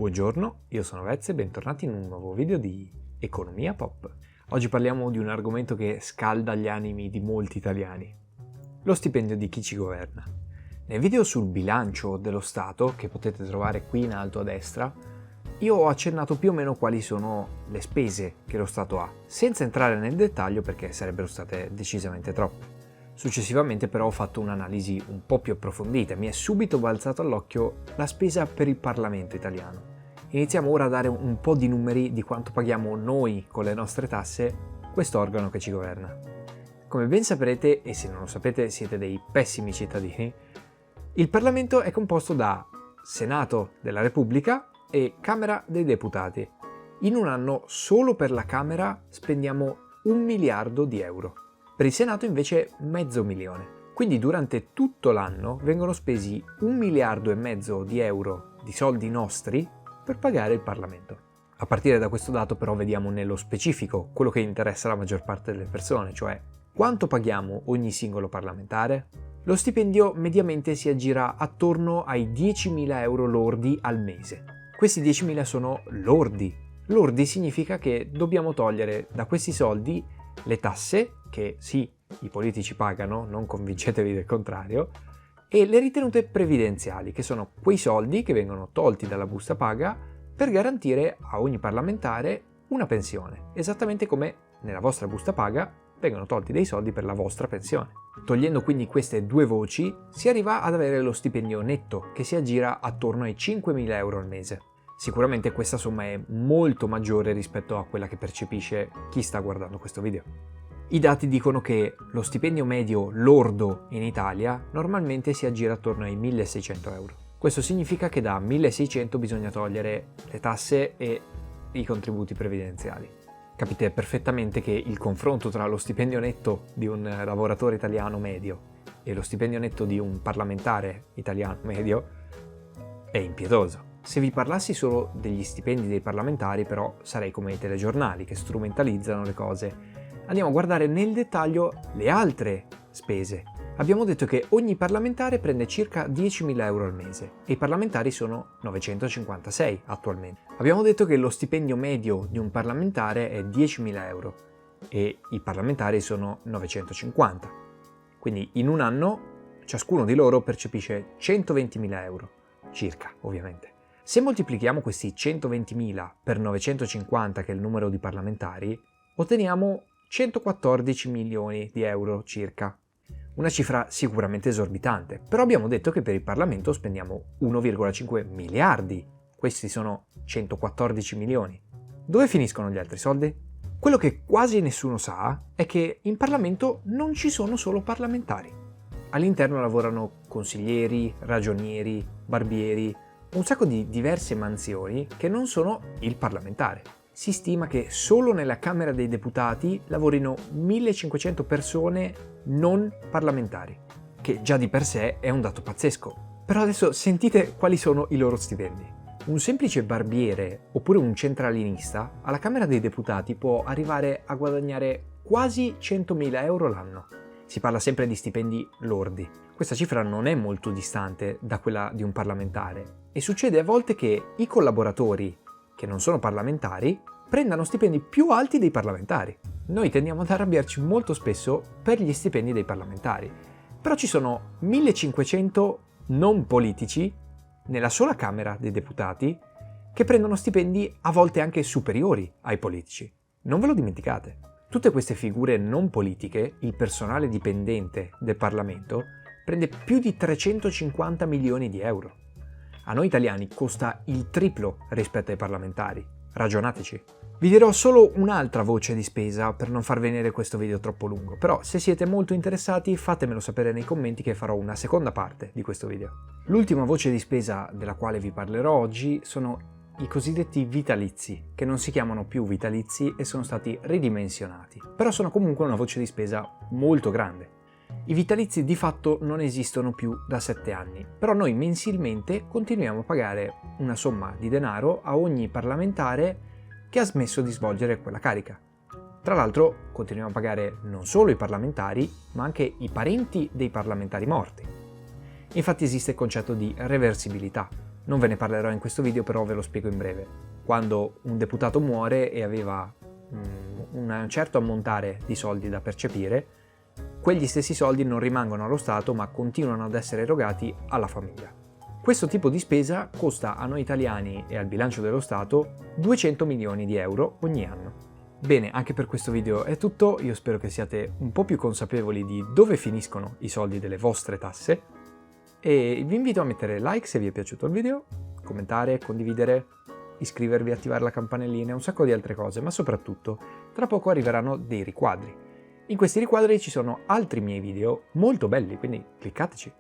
Buongiorno, io sono Vez e bentornati in un nuovo video di Economia Pop. Oggi parliamo di un argomento che scalda gli animi di molti italiani: lo stipendio di chi ci governa. Nel video sul bilancio dello Stato, che potete trovare qui in alto a destra, io ho accennato più o meno quali sono le spese che lo Stato ha, senza entrare nel dettaglio perché sarebbero state decisamente troppe. Successivamente però ho fatto un'analisi un po' più approfondita e mi è subito balzato all'occhio la spesa per il Parlamento italiano. Iniziamo ora a dare un po' di numeri di quanto paghiamo noi con le nostre tasse questo organo che ci governa. Come ben saprete, e se non lo sapete siete dei pessimi cittadini, il Parlamento è composto da Senato della Repubblica e Camera dei Deputati. In un anno solo per la Camera spendiamo 1 miliardo di euro. Per il Senato invece $500.000. Quindi durante tutto l'anno vengono spesi 1,5 miliardi di euro di soldi nostri per pagare il Parlamento. A partire da questo dato però vediamo nello specifico quello che interessa alla maggior parte delle persone, cioè quanto paghiamo ogni singolo parlamentare? Lo stipendio mediamente si aggira attorno ai 10.000 euro lordi al mese. Questi 10.000 sono lordi. Lordi significa che dobbiamo togliere da questi soldi le tasse, che sì, i politici pagano, non convincetevi del contrario, e le ritenute previdenziali, che sono quei soldi che vengono tolti dalla busta paga per garantire a ogni parlamentare una pensione, esattamente come nella vostra busta paga vengono tolti dei soldi per la vostra pensione. Togliendo quindi queste due voci si arriva ad avere lo stipendio netto, che si aggira attorno ai 5.000 euro al mese. Sicuramente questa somma è molto maggiore rispetto a quella che percepisce chi sta guardando questo video. I dati dicono che lo stipendio medio lordo in Italia normalmente si aggira attorno ai 1.600 euro. Questo significa che da 1.600 bisogna togliere le tasse e i contributi previdenziali. Capite perfettamente che il confronto tra lo stipendio netto di un lavoratore italiano medio e lo stipendio netto di un parlamentare italiano medio è impietoso. Se vi parlassi solo degli stipendi dei parlamentari, però, sarei come i telegiornali che strumentalizzano le cose. Andiamo a guardare nel dettaglio le altre spese. Abbiamo detto che ogni parlamentare prende circa 10.000 euro al mese e i parlamentari sono 956 attualmente. Abbiamo detto che lo stipendio medio di un parlamentare è 10.000 euro e i parlamentari sono 950. Quindi in un anno ciascuno di loro percepisce 120.000 euro, circa ovviamente. Se moltiplichiamo questi 120.000 per 950, che è il numero di parlamentari, otteniamo 114 milioni di euro circa. Una cifra sicuramente esorbitante, però abbiamo detto che per il Parlamento spendiamo 1,5 miliardi. Questi sono 114 milioni. Dove finiscono gli altri soldi? Quello che quasi nessuno sa è che in Parlamento non ci sono solo parlamentari. All'interno lavorano consiglieri, ragionieri, barbieri, un sacco di diverse mansioni che non sono il parlamentare. Si stima che solo nella Camera dei Deputati lavorino 1.500 persone non parlamentari, che già di per sé è un dato pazzesco. Però adesso sentite quali sono i loro stipendi. Un semplice barbiere oppure un centralinista alla Camera dei Deputati può arrivare a guadagnare quasi 100.000 euro l'anno. Si parla sempre di stipendi lordi. Questa cifra non è molto distante da quella di un parlamentare e succede a volte che i collaboratori, che non sono parlamentari, prendano stipendi più alti dei parlamentari. Noi tendiamo ad arrabbiarci molto spesso per gli stipendi dei parlamentari, però ci sono 1.500 non politici nella sola Camera dei Deputati che prendono stipendi a volte anche superiori ai politici. Non ve lo dimenticate. Tutte queste figure non politiche, il personale dipendente del Parlamento, prende più di 350 milioni di euro. A noi italiani costa il triplo rispetto ai parlamentari. Ragionateci. Vi dirò solo un'altra voce di spesa per non far venire questo video troppo lungo, però se siete molto interessati fatemelo sapere nei commenti che farò una seconda parte di questo video. L'ultima voce di spesa della quale vi parlerò oggi sono i cosiddetti vitalizi, che non si chiamano più vitalizi e sono stati ridimensionati, però sono comunque una voce di spesa molto grande. I vitalizi di fatto non esistono più da 7 anni, però noi mensilmente continuiamo a pagare una somma di denaro a ogni parlamentare che ha smesso di svolgere quella carica. Tra l'altro continuiamo a pagare non solo i parlamentari, ma anche i parenti dei parlamentari morti. Infatti esiste il concetto di reversibilità, Non ve ne parlerò in questo video, però ve lo spiego in breve. Quando un deputato muore e aveva un certo ammontare di soldi da percepire, quegli stessi soldi non rimangono allo Stato ma continuano ad essere erogati alla famiglia. Questo tipo di spesa costa a noi italiani e al bilancio dello Stato 200 milioni di euro ogni anno. Bene, anche per questo video è tutto, io spero che siate un po' più consapevoli di dove finiscono i soldi delle vostre tasse e vi invito a mettere like se vi è piaciuto il video, commentare, condividere, iscrivervi, attivare la campanellina e un sacco di altre cose, ma soprattutto tra poco arriveranno dei riquadri. In questi riquadri ci sono altri miei video molto belli, quindi cliccateci.